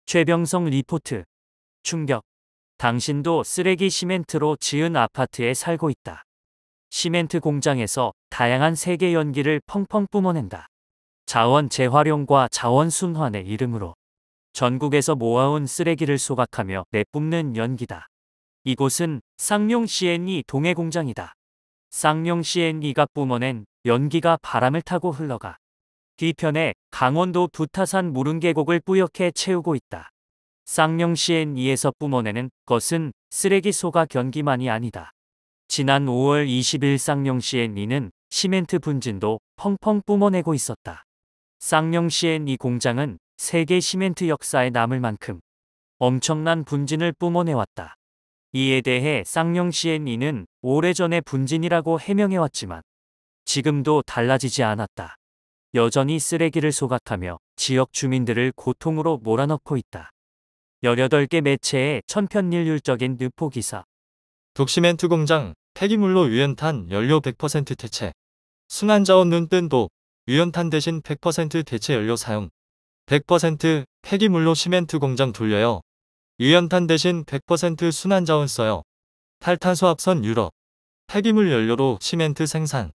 최병성 리포트. 충격. 당신도 쓰레기 시멘트로 지은 아파트에 살고 있다. 시멘트 공장에서 다양한 세계 연기를 펑펑 뿜어낸다. 자원 재활용과 자원 순환의 이름으로 전국에서 모아온 쓰레기를 소각하며 내뿜는 연기다. 이곳은 쌍용 C&E 동해 공장이다. 쌍용 C&E가 뿜어낸 연기가 바람을 타고 흘러가 뒤편에 강원도 부타산 무릉계곡을 뿌옇게 채우고 있다. 쌍용 C&E에서 뿜어내는 것은 쓰레기 소각 연기만이 아니다. 지난 5월 20일 쌍용 C&E는 시멘트 분진도 펑펑 뿜어내고 있었다. 쌍용 C&E 공장은 세계 시멘트 역사에 남을 만큼 엄청난 분진을 뿜어내왔다. 이에 대해 쌍용 C&E는 오래전의 분진이라고 해명해왔지만 지금도 달라지지 않았다. 여전히 쓰레기를 소각하며 지역 주민들을 고통으로 몰아넣고 있다. 18개 매체의 천편일률적인 뇌포 기사. 독시멘트 공장, 폐기물로 유연탄 연료 100% 대체. 순환자원 눈뜬도 유연탄 대신 100% 대체 연료 사용. 100% 폐기물로 시멘트 공장 돌려요. 유연탄 대신 100% 순환자원 써요. 탈탄소 합선 유럽. 폐기물 연료로 시멘트 생산.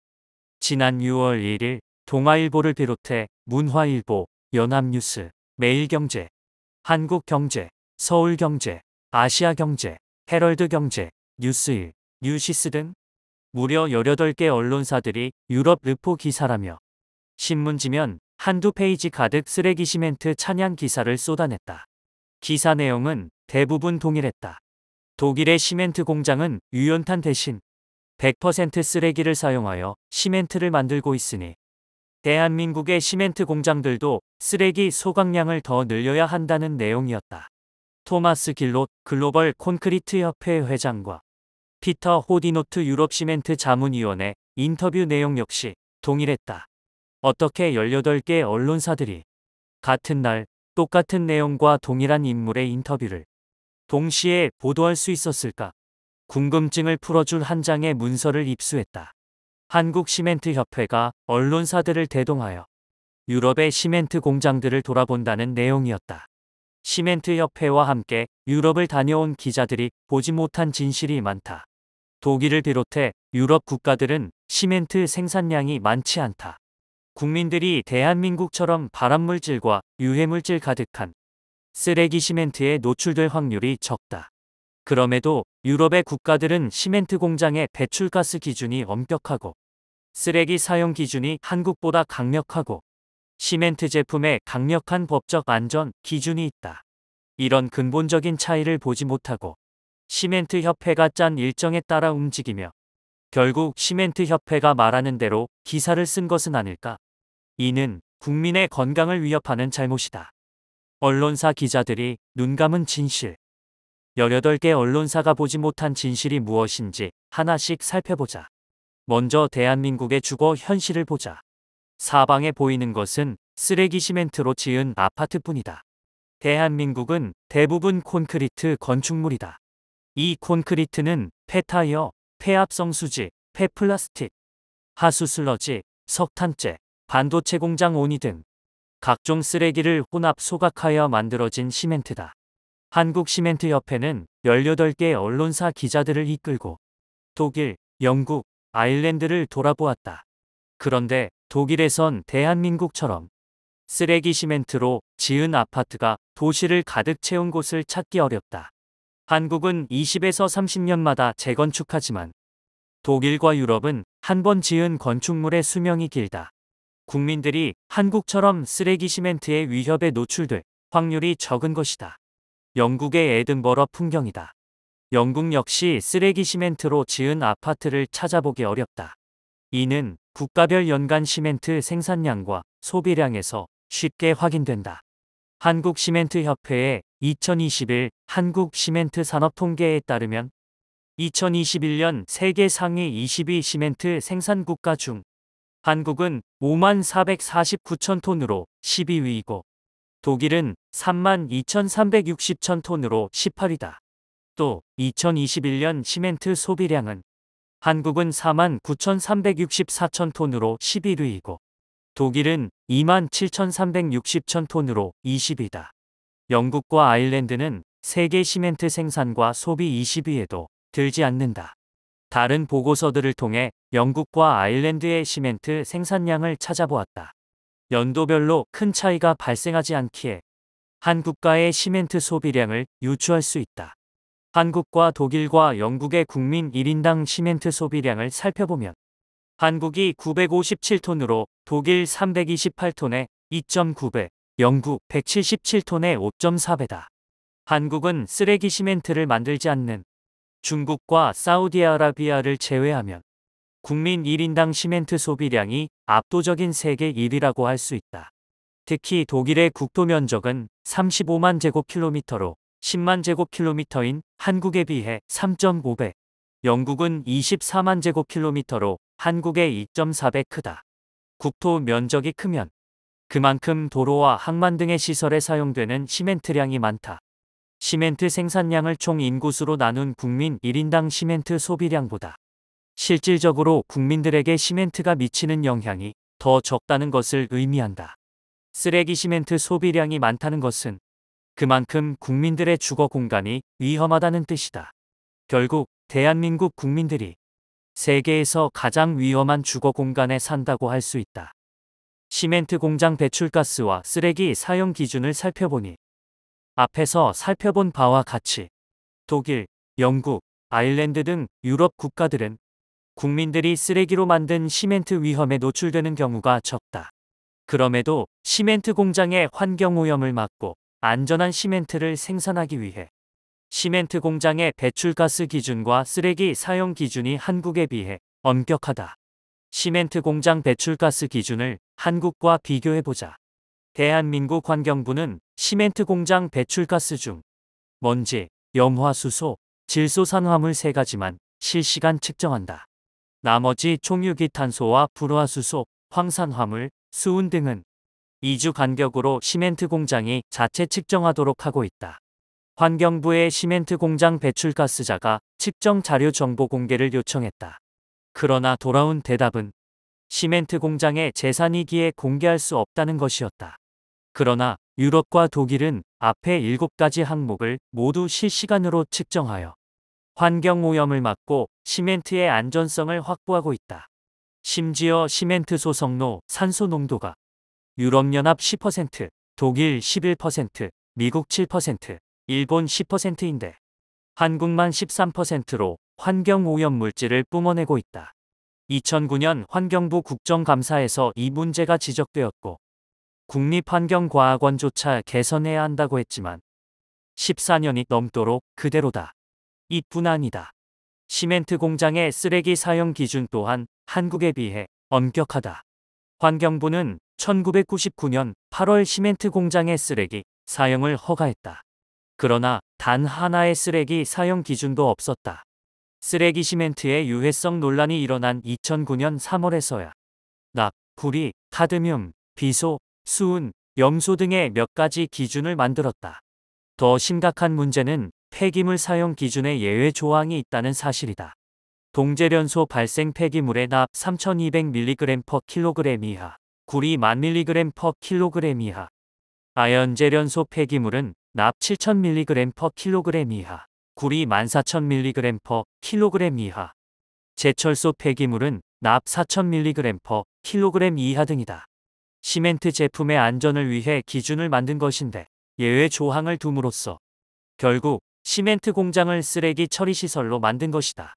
지난 6월 1일 동아일보를 비롯해 문화일보, 연합뉴스, 매일경제, 한국경제, 서울경제, 아시아경제, 헤럴드경제, 뉴스일, 뉴시스 등 무려 18개 언론사들이 유럽 르포 기사라며 신문지면 한두 페이지 가득 쓰레기 시멘트 찬양 기사를 쏟아냈다. 기사 내용은 대부분 동일했다. 독일의 시멘트 공장은 유연탄 대신 100% 쓰레기를 사용하여 시멘트를 만들고 있으니 대한민국의 시멘트 공장들도 쓰레기 소각량을 더 늘려야 한다는 내용이었다. 토마스 길롯 글로벌 콘크리트 협회 회장과 피터 호디노트 유럽 시멘트 자문위원회 인터뷰 내용 역시 동일했다. 어떻게 18개 언론사들이 같은 날 똑같은 내용과 동일한 인물의 인터뷰를 동시에 보도할 수 있었을까? 궁금증을 풀어줄 한 장의 문서를 입수했다. 한국시멘트협회가 언론사들을 대동하여 유럽의 시멘트 공장들을 돌아본다는 내용이었다. 시멘트협회와 함께 유럽을 다녀온 기자들이 보지 못한 진실이 많다. 독일을 비롯해 유럽 국가들은 시멘트 생산량이 많지 않다. 국민들이 대한민국처럼 발암물질과 유해물질 가득한 쓰레기 시멘트에 노출될 확률이 적다. 그럼에도 유럽의 국가들은 시멘트 공장의 배출가스 기준이 엄격하고 쓰레기 사용 기준이 한국보다 강력하고 시멘트 제품에 강력한 법적 안전 기준이 있다. 이런 근본적인 차이를 보지 못하고 시멘트 협회가 짠 일정에 따라 움직이며 결국 시멘트 협회가 말하는 대로 기사를 쓴 것은 아닐까? 이는 국민의 건강을 위협하는 잘못이다. 언론사 기자들이 눈감은 진실. 18개 언론사가 보지 못한 진실이 무엇인지 하나씩 살펴보자. 먼저 대한민국의 주거 현실을 보자. 사방에 보이는 것은 쓰레기 시멘트로 지은 아파트뿐이다. 대한민국은 대부분 콘크리트 건축물이다. 이 콘크리트는 폐타이어, 폐합성수지, 폐플라스틱, 하수슬러지, 석탄재, 반도체 공장 온이 등 각종 쓰레기를 혼합 소각하여 만들어진 시멘트다. 한국시멘트협회는 18개 언론사 기자들을 이끌고 독일, 영국, 아일랜드를 돌아보았다. 그런데 독일에선 대한민국처럼 쓰레기 시멘트로 지은 아파트가 도시를 가득 채운 곳을 찾기 어렵다. 한국은 20에서 30년마다 재건축하지만 독일과 유럽은 한 번 지은 건축물의 수명이 길다. 국민들이 한국처럼 쓰레기 시멘트의 위협에 노출될 확률이 적은 것이다. 영국의 에든버러 풍경이다. 영국 역시 쓰레기 시멘트로 지은 아파트를 찾아보기 어렵다. 이는 국가별 연간 시멘트 생산량과 소비량에서 쉽게 확인된다. 한국시멘트협회의 2021 한국시멘트 산업통계에 따르면 2021년 세계 상위 20위 시멘트 생산 국가 중 한국은 54,490,000 톤으로 12위이고 독일은 32,360,000 톤으로 18위다. 또 2021년 시멘트 소비량은 한국은 49,364,000 톤으로 11위이고 독일은 27,360,000 톤으로 20위다. 영국과 아일랜드는 세계 시멘트 생산과 소비 20위에도 들지 않는다. 다른 보고서들을 통해 영국과 아일랜드의 시멘트 생산량을 찾아보았다. 연도별로 큰 차이가 발생하지 않기에 한 국가의 시멘트 소비량을 유추할 수 있다. 한국과 독일과 영국의 국민 1인당 시멘트 소비량을 살펴보면 한국이 957톤으로 독일 328톤에 2.9배, 영국 177톤에 5.4배다. 한국은 쓰레기 시멘트를 만들지 않는 중국과 사우디아라비아를 제외하면 국민 1인당 시멘트 소비량이 압도적인 세계 1위라고 할 수 있다. 특히 독일의 국토 면적은 35만 제곱킬로미터로 10만 제곱킬로미터인 한국에 비해 3.5배, 영국은 24만 제곱킬로미터로 한국의 2.4배 크다. 국토 면적이 크면 그만큼 도로와 항만 등의 시설에 사용되는 시멘트량이 많다. 시멘트 생산량을 총 인구수로 나눈 국민 1인당 시멘트 소비량보다 실질적으로 국민들에게 시멘트가 미치는 영향이 더 적다는 것을 의미한다. 쓰레기 시멘트 소비량이 많다는 것은 그만큼 국민들의 주거 공간이 위험하다는 뜻이다. 결국 대한민국 국민들이 세계에서 가장 위험한 주거 공간에 산다고 할 수 있다. 시멘트 공장 배출가스와 쓰레기 사용 기준을 살펴보니 앞에서 살펴본 바와 같이 독일, 영국, 아일랜드 등 유럽 국가들은 국민들이 쓰레기로 만든 시멘트 위험에 노출되는 경우가 적다. 그럼에도 시멘트 공장의 환경 오염을 막고 안전한 시멘트를 생산하기 위해 시멘트 공장의 배출가스 기준과 쓰레기 사용 기준이 한국에 비해 엄격하다. 시멘트 공장 배출가스 기준을 한국과 비교해보자. 대한민국 환경부는 시멘트 공장 배출가스 중 먼지, 염화수소, 질소산화물 3가지만 실시간 측정한다. 나머지 총 유기탄소와 불화수소, 황산화물, 수은 등은 2주 간격으로 시멘트 공장이 자체 측정하도록 하고 있다. 환경부의 시멘트 공장 배출가스자가 측정 자료 정보 공개를 요청했다. 그러나 돌아온 대답은 시멘트 공장의 재산이기에 공개할 수 없다는 것이었다. 그러나 유럽과 독일은 앞에 7가지 항목을 모두 실시간으로 측정하여 환경 오염을 막고 시멘트의 안전성을 확보하고 있다. 심지어 시멘트 소성로 산소 농도가 유럽연합 10%, 독일 11%, 미국 7%, 일본 10%인데 한국만 13%로 환경 오염 물질을 뿜어내고 있다. 2009년 환경부 국정감사에서 이 문제가 지적되었고 국립환경과학원조차 개선해야 한다고 했지만 14년이 넘도록 그대로다. 이뿐 아니다. 시멘트 공장의 쓰레기 사용 기준 또한 한국에 비해 엄격하다. 환경부는 1999년 8월 시멘트 공장의 쓰레기 사용을 허가했다. 그러나 단 하나의 쓰레기 사용 기준도 없었다. 쓰레기 시멘트의 유해성 논란이 일어난 2009년 3월에서야 납, 구리, 카드뮴, 비소, 수은, 염소 등의 몇 가지 기준을 만들었다. 더 심각한 문제는 폐기물 사용 기준에 예외 조항이 있다는 사실이다. 동제련소 발생 폐기물의 납 3200mg/kg 이하, 구리 1000mg/kg 이하, 아연제련소 폐기물은 납 7000mg/kg 이하, 구리 14000mg/kg 이하, 제철소 폐기물은 납 4000mg/kg 이하 등이다. 시멘트 제품의 안전을 위해 기준을 만든 것인데 예외 조항을 둠으로써 결국 시멘트 공장을 쓰레기 처리 시설로 만든 것이다.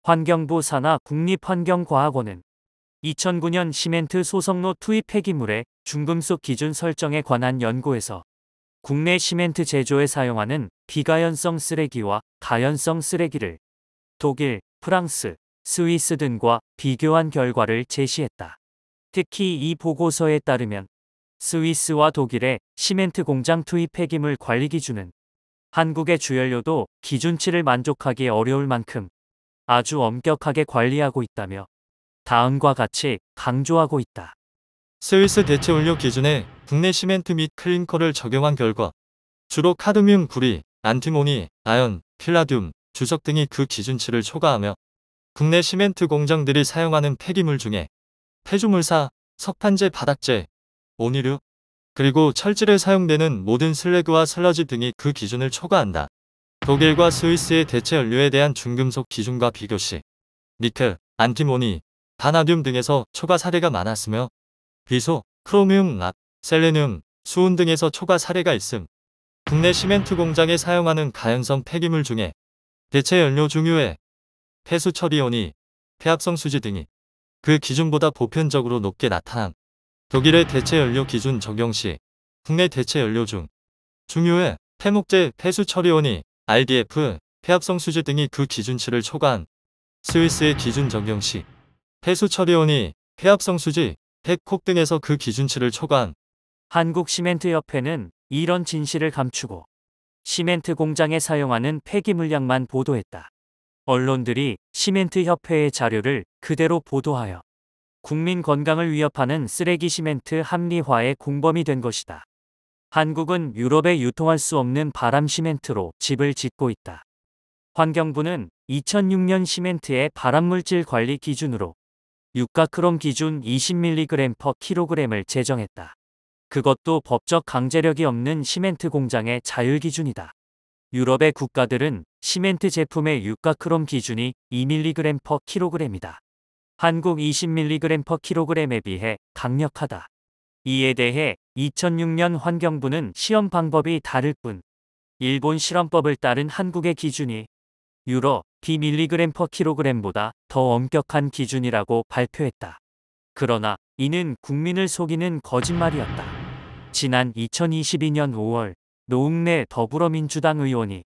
환경부 산하 국립환경과학원은 2009년 시멘트 소성로 투입 폐기물의 중금속 기준 설정에 관한 연구에서 국내 시멘트 제조에 사용하는 비가연성 쓰레기와 가연성 쓰레기를 독일, 프랑스, 스위스 등과 비교한 결과를 제시했다. 특히 이 보고서에 따르면 스위스와 독일의 시멘트 공장 투입 폐기물 관리 기준은 한국의 주연료도 기준치를 만족하기 어려울 만큼 아주 엄격하게 관리하고 있다며 다음과 같이 강조하고 있다. 스위스 대체 원료 기준에 국내 시멘트 및 클링커를 적용한 결과 주로 카드뮴, 구리, 안티모니, 아연, 필라듐, 주석 등이 그 기준치를 초과하며 국내 시멘트 공장들이 사용하는 폐기물 중에 폐주물사, 석판재, 바닥재, 온유류, 그리고 철질에 사용되는 모든 슬래그와 슬러지 등이 그 기준을 초과한다. 독일과 스위스의 대체 연료에 대한 중금속 기준과 비교 시 니켈, 안티모니, 바나듐 등에서 초과 사례가 많았으며 비소, 크로미움, 납, 셀레늄, 수은 등에서 초과 사례가 있음. 국내 시멘트 공장에 사용하는 가연성 폐기물 중에 대체 연료 중유에 폐수 처리온이 폐합성 수지 등이 그 기준보다 보편적으로 높게 나타남. 독일의 대체 연료 기준 적용 시 국내 대체 연료 중 중유에 폐목재 폐수 처리온이 RDF, 폐합성 수지 등이 그 기준치를 초과한 스위스의 기준 적용 시 폐수 처리온이 폐합성 수지, 폐콕 등에서 그 기준치를 초과한 한국시멘트협회는 이런 진실을 감추고 시멘트 공장에 사용하는 폐기 물량만 보도했다. 언론들이 시멘트협회의 자료를 그대로 보도하여 국민 건강을 위협하는 쓰레기 시멘트 합리화의 공범이 된 것이다. 한국은 유럽에 유통할 수 없는 바람 시멘트로 집을 짓고 있다. 환경부는 2006년 시멘트의 발암물질 관리 기준으로 유가크롬 기준 20mg/kg을 제정했다. 그것도 법적 강제력이 없는 시멘트 공장의 자율 기준이다. 유럽의 국가들은 시멘트 제품의 유가크롬 기준이 2mg/kg이다. 한국 20mg/kg에 비해 강력하다. 이에 대해 2006년 환경부는 시험 방법이 다를 뿐 일본 실험법을 따른 한국의 기준이 유럽 bmg/kg보다 더 엄격한 기준이라고 발표했다. 그러나 이는 국민을 속이는 거짓말이었다. 지난 2022년 5월 노웅래 더불어민주당 의원이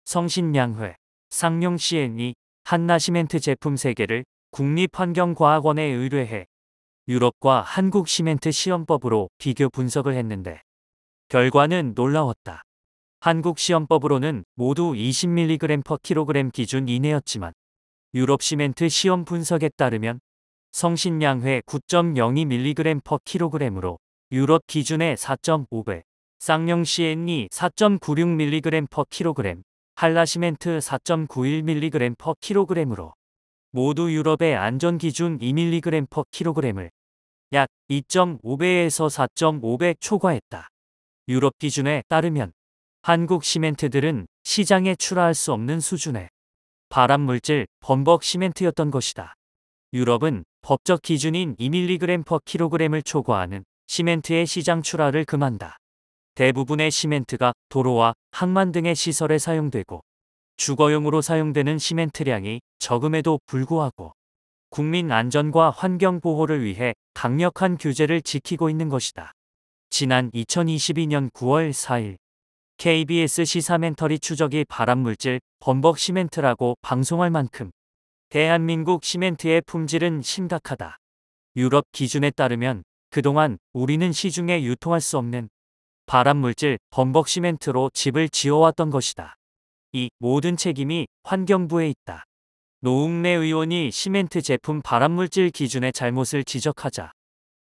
성신양회, 쌍용CN이 한나시멘트 제품 3개를 국립환경과학원에 의뢰해 유럽과 한국 시멘트 시험법으로 비교 분석을 했는데 결과는 놀라웠다. 한국 시험법으로는 모두 20mg/kg 기준 이내였지만 유럽 시멘트 시험 분석에 따르면 성신양회 9.02mg/kg으로 유럽 기준의 4.5배, 쌍용CN이 4.96mg/kg, 한라시멘트 4.91mg/kg으로 모두 유럽의 안전기준 2mg/kg을 약 2.5배에서 4.5배 초과했다. 유럽 기준에 따르면 한국 시멘트들은 시장에 출하할 수 없는 수준의 발암물질 범벅 시멘트였던 것이다. 유럽은 법적 기준인 2mg/kg을 초과하는 시멘트의 시장 출하를 금한다. 대부분의 시멘트가 도로와 항만 등의 시설에 사용되고 주거용으로 사용되는 시멘트량이 적음에도 불구하고 국민 안전과 환경 보호를 위해 강력한 규제를 지키고 있는 것이다. 지난 2022년 9월 4일 KBS 시사멘터리 추적이 발암물질 범벅 시멘트라고 방송할 만큼 대한민국 시멘트의 품질은 심각하다. 유럽 기준에 따르면 그동안 우리는 시중에 유통할 수 없는 발암물질 범벅 시멘트로 집을 지어왔던 것이다. 이 모든 책임이 환경부에 있다. 노웅래 의원이 시멘트 제품 발암물질 기준의 잘못을 지적하자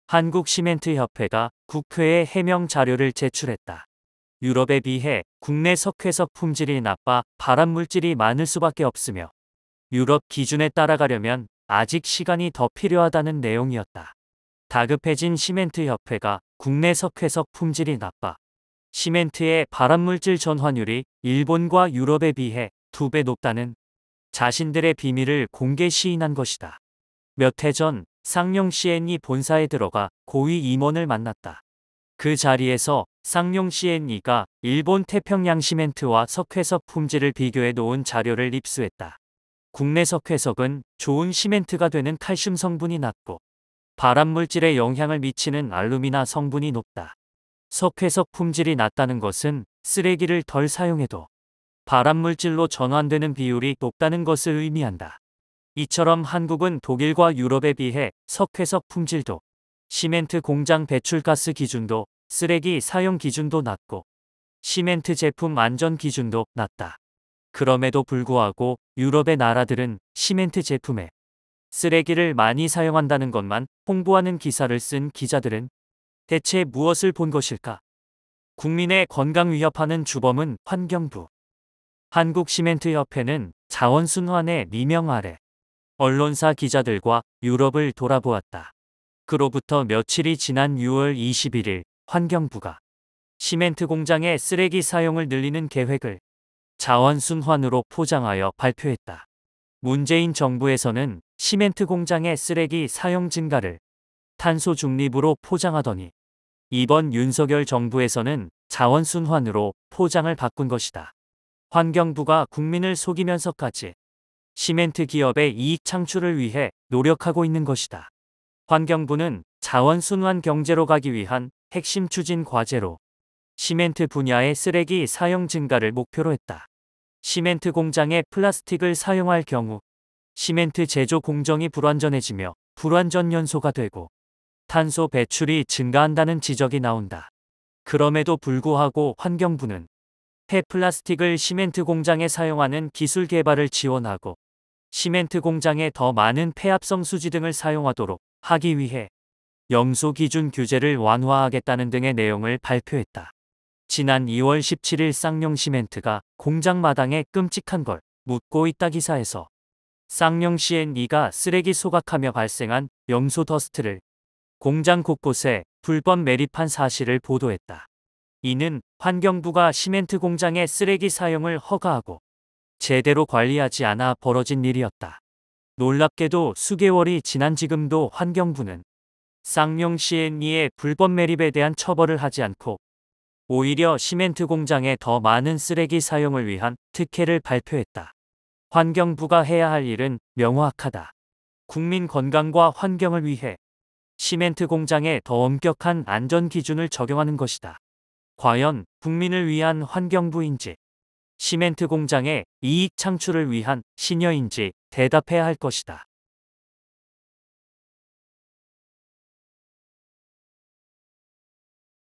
한국시멘트협회가 국회에 해명 자료를 제출했다. 유럽에 비해 국내 석회석 품질이 나빠 발암물질이 많을 수밖에 없으며 유럽 기준에 따라가려면 아직 시간이 더 필요하다는 내용이었다. 다급해진 시멘트협회가 국내 석회석 품질이 나빠 시멘트의 발암물질 전환율이 일본과 유럽에 비해 2배 높다는 자신들의 비밀을 공개 시인한 것이다. 몇 해 전 쌍용CN이 본사에 들어가 고위 임원을 만났다. 그 자리에서 쌍용CN이가 일본 태평양 시멘트와 석회석 품질을 비교해 놓은 자료를 입수했다. 국내 석회석은 좋은 시멘트가 되는 칼슘 성분이 낮고 발암물질에 영향을 미치는 알루미나 성분이 높다. 석회석 품질이 낮다는 것은 쓰레기를 덜 사용해도 발암물질로 전환되는 비율이 높다는 것을 의미한다. 이처럼 한국은 독일과 유럽에 비해 석회석 품질도, 시멘트 공장 배출가스 기준도, 쓰레기 사용 기준도 낮고 시멘트 제품 안전 기준도 낮다. 그럼에도 불구하고 유럽의 나라들은 시멘트 제품에 쓰레기를 많이 사용한다는 것만 홍보하는 기사를 쓴 기자들은 대체 무엇을 본 것일까? 국민의 건강 위협하는 주범은 환경부. 한국시멘트협회는 자원순환의 미명 아래 언론사 기자들과 유럽을 돌아보았다. 그로부터 며칠이 지난 6월 21일 환경부가 시멘트 공장의 쓰레기 사용을 늘리는 계획을 자원순환으로 포장하여 발표했다. 문재인 정부에서는 시멘트 공장의 쓰레기 사용 증가를 탄소 중립으로 포장하더니 이번 윤석열 정부에서는 자원순환으로 포장을 바꾼 것이다. 환경부가 국민을 속이면서까지 시멘트 기업의 이익 창출을 위해 노력하고 있는 것이다. 환경부는 자원순환 경제로 가기 위한 핵심 추진 과제로 시멘트 분야의 쓰레기 사용 증가를 목표로 했다. 시멘트 공장에 플라스틱을 사용할 경우 시멘트 제조 공정이 불완전해지며 불완전 연소가 되고 탄소 배출이 증가한다는 지적이 나온다. 그럼에도 불구하고 환경부는 폐플라스틱을 시멘트 공장에 사용하는 기술 개발을 지원하고 시멘트 공장에 더 많은 폐합성 수지 등을 사용하도록 하기 위해 영소 기준 규제를 완화하겠다는 등의 내용을 발표했다. 지난 2월 17일 쌍용시멘트가 공장 마당에 끔찍한 걸 묻고 있다 기사에서 쌍용 C&E가 쓰레기 소각하며 발생한 염소 더스트를 공장 곳곳에 불법 매립한 사실을 보도했다. 이는 환경부가 시멘트 공장의 쓰레기 사용을 허가하고 제대로 관리하지 않아 벌어진 일이었다. 놀랍게도 수개월이 지난 지금도 환경부는 쌍용 C&E의 불법 매립에 대한 처벌을 하지 않고 오히려 시멘트 공장에 더 많은 쓰레기 사용을 위한 특혜를 발표했다. 환경부가 해야 할 일은 명확하다. 국민 건강과 환경을 위해 시멘트 공장에 더 엄격한 안전 기준을 적용하는 것이다. 과연 국민을 위한 환경부인지 시멘트 공장의 이익 창출을 위한 신여인지 대답해야 할 것이다.